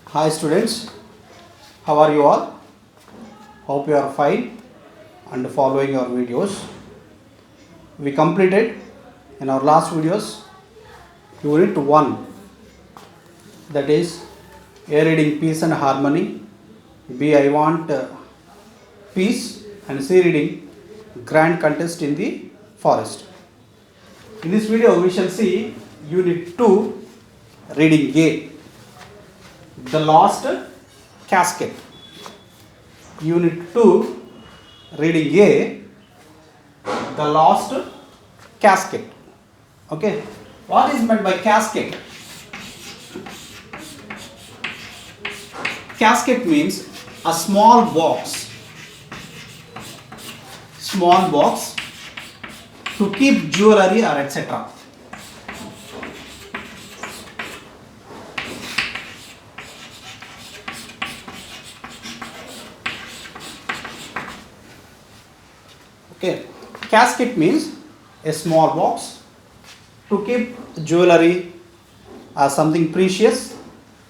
Hi students, how are you all? Hope you are fine and following our videos. We completed in our last videos unit 1, that is A reading peace and harmony, B I want peace, and C reading grand contest in the forest. In this video we shall see unit 2 reading A, the lost casket. Unit 2 reading A, the lost casket. Okay, what is meant by casket? Casket means a small box to keep jewelry or etc. Okay, casket means a small box to keep jewelry or something precious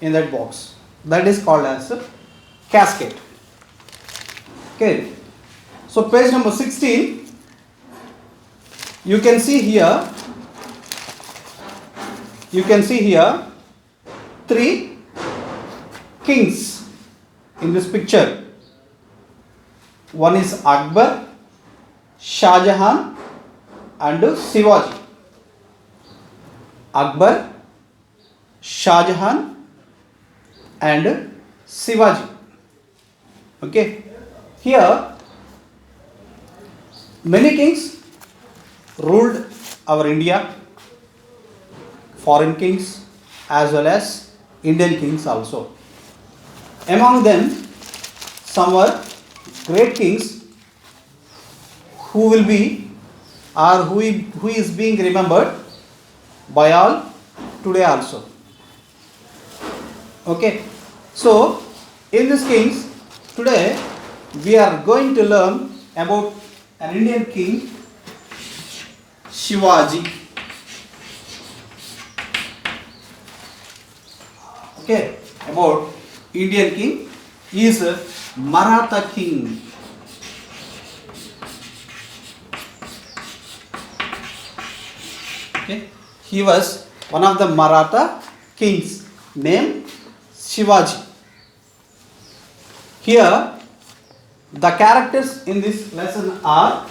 in that box. That is called as a casket. Okay, so page number 16, you can see here three kings in this picture. One is Akbar, Shah Jahan and Shivaji. Akbar, Shah Jahan and Shivaji. Okay, here many kings ruled our India, foreign kings as well as Indian kings also. Among them, some were great kings who will be or who is being remembered by all today also. Okay, so in this kings today we are going to learn about an Indian king, Shivaji. Okay, about Indian king, he is a Maratha king. Okay, he was one of the Maratha kings named Shivaji. Here the characters in this lesson are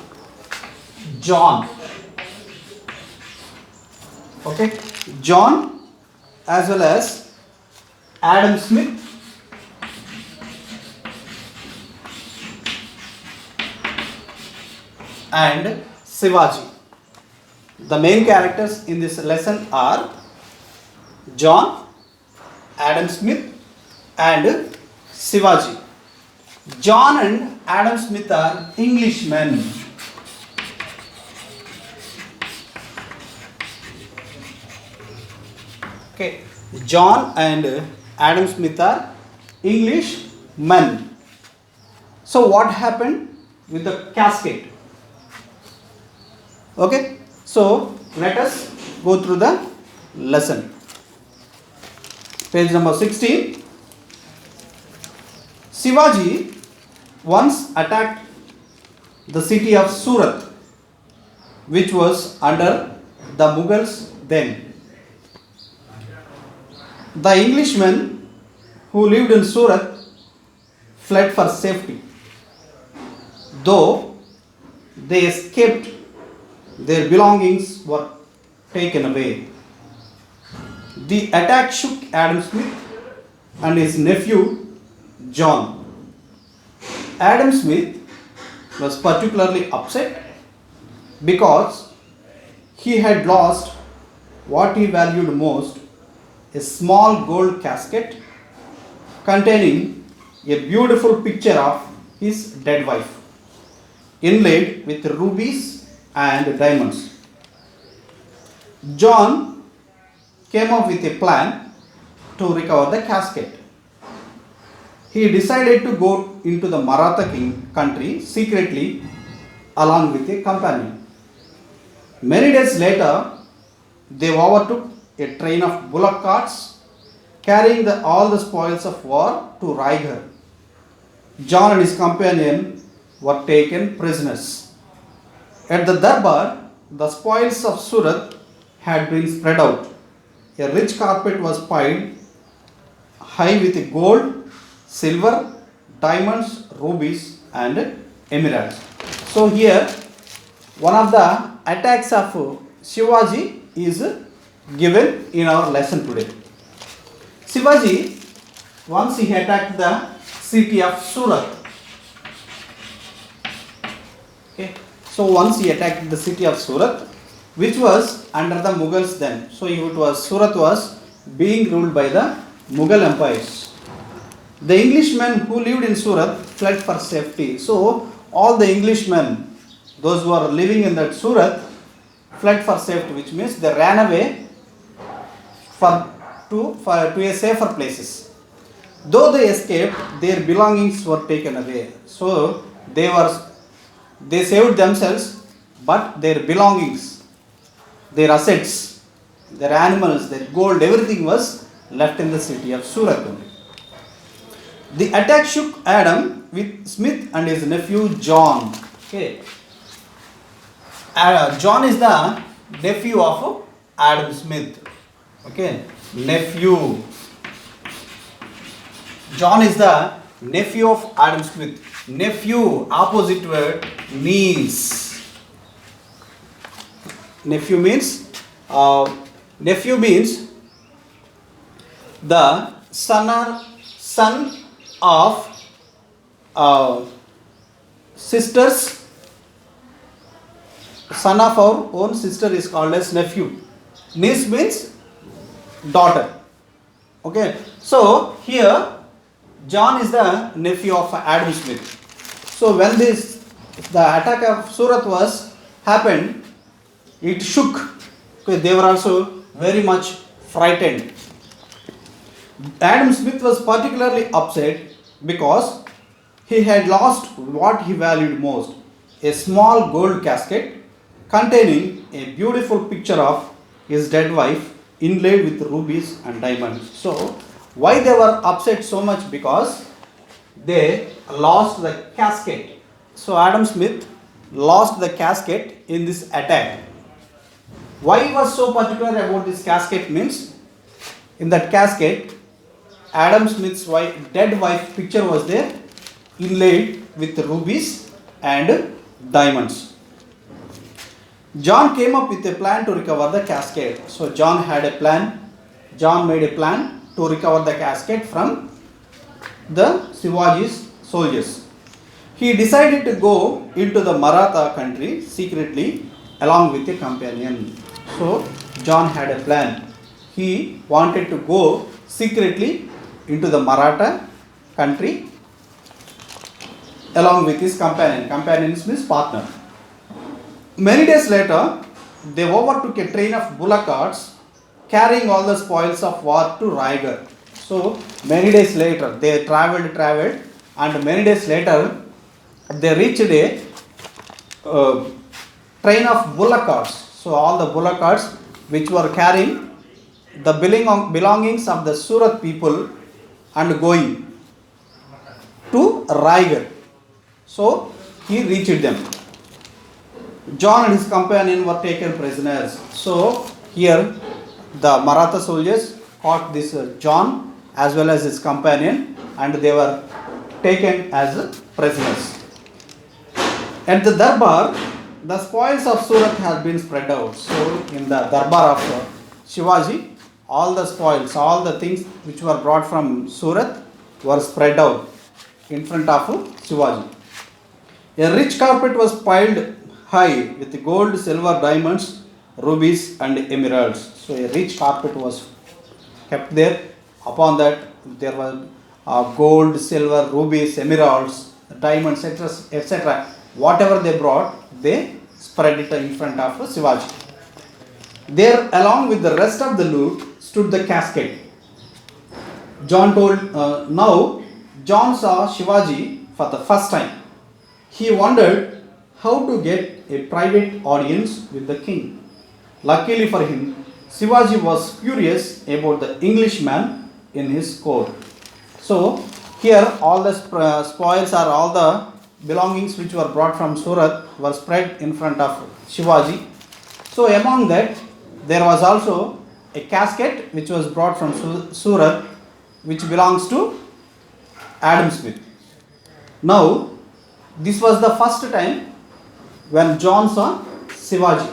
John. Okay, John as well as Adam Smith, and Shivaji. The main characters in this lesson are John, Adam Smith and Shivaji. John and Adam Smith are Englishmen. Okay, John and Adam Smith are Englishmen. So what happened with the casket? Okay, so let us go through the lesson. Page number 16. Shivaji once attacked the city of Surat, which was under the Mughals then. The Englishmen who lived in Surat fled for safety. Though they escaped, their belongings were taken away. The attack shook Adam Smith and his nephew John. Adam Smith was particularly upset because he had lost what he valued most, a small gold casket containing a beautiful picture of his dead wife, inlaid with rubies and diamonds. John came up with a plan to recover the casket. He decided to go into the Maratha country secretly along with a companion. Many days later, they overtook a train of bullock carts carrying all the spoils of war to Raigad. John and his companion were taken prisoners. At the Darbar, the spoils of Surat had been spread out. A rich carpet was piled high with gold, silver, diamonds, rubies, and emeralds. So here, one of the attacks of Shivaji is given in our lesson today. Shivaji, once he attacked the city of Surat. Okay. So once he attacked the city of Surat, which was under the Mughals then. So Surat was being ruled by the Mughal empires. The Englishmen who lived in Surat fled for safety. So all the Englishmen, those who are living in that Surat, fled for safety, which means they ran away to a safer places. Though they escaped, their belongings were taken away. So they saved themselves, but their belongings, their assets, their animals, their gold, everything was left in the city of Surat only. The attack shook Adam with Smith and his nephew John. Okay. John is the nephew of Adam Smith. Okay. Nephew. John is the nephew of Adam Smith. Nephew, opposite word, niece. Nephew means the son of sisters. Son of our own sister is called as nephew. Niece means daughter. Okay. So here John is the nephew of Adam Smith. So when the attack of Surat was happened, it shook. Okay, they were also very much frightened. Adam Smith was particularly upset because he had lost what he valued most, a small gold casket containing a beautiful picture of his dead wife inlaid with rubies and diamonds. So why they were upset so much? Because they lost the casket. So Adam Smith lost the casket in this attack. Why he was so particular about this casket means, in that casket, Adam Smith's dead wife picture was there, inlaid with rubies and diamonds. John came up with a plan to recover the casket. So John made a plan to recover the casket from the Shivaji's soldiers. He decided to go into the Maratha country secretly along with a companion. So John had a plan. He wanted to go secretly into the Maratha country along with his companion. Companion means partner. Many days later, they overtook a train of bullock carts carrying all the spoils of war to Raigad. So many days later, they traveled, and many days later, they reached a train of bullock carts. So all the bullock carts which were carrying the belongings of the Surat people and going to Raigad. So he reached them. John and his companion were taken prisoners. So here the Maratha soldiers caught this John as well as his companion, and they were taken as prisoners. At the Darbar, the spoils of Surat had been spread out. So in the Darbar of Shivaji, all the spoils, all the things which were brought from Surat were spread out in front of Shivaji. A rich carpet was piled high with gold, silver, diamonds, rubies and emeralds. So a rich carpet was kept there. Upon that there was gold, silver, rubies, emeralds, diamonds, etc. Whatever they brought, they spread it in front of Shivaji. There, along with the rest of the loot, stood the casket. Now John saw Shivaji for the first time. He wondered how to get a private audience with the king. Luckily for him, Shivaji was curious about the Englishman in his court. So here all the spoils or all the belongings which were brought from Surat were spread in front of Shivaji. So among that there was also a casket which was brought from Surat, which belongs to Adam Smith. Now this was the first time when John saw Shivaji.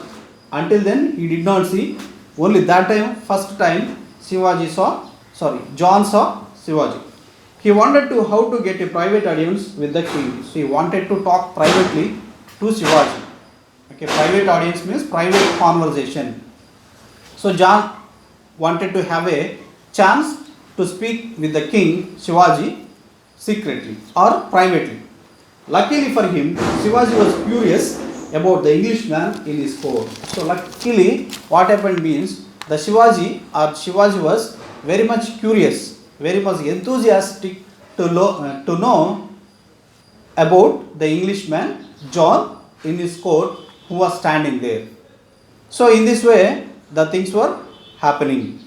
Until then he did not see. Only that time, first time John saw Shivaji. He wanted to how to get a private audience with the king. So he wanted to talk privately to Shivaji. Okay, private audience means private conversation. So John wanted to have a chance to speak with the king Shivaji secretly or privately. Luckily for him, Shivaji was curious about the Englishman in his court. So luckily what happened means the Shivaji was very much curious, very much enthusiastic to know about the Englishman John in his court who was standing there. So in this way the things were happening.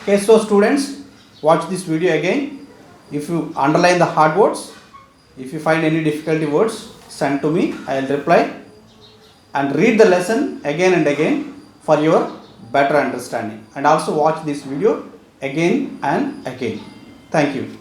Okay, so students, watch this video again. If you underline the hard words, if you find any difficulty words, send to me, I will reply. And read the lesson again and again for your better understanding. And also watch this video again and again. Thank you.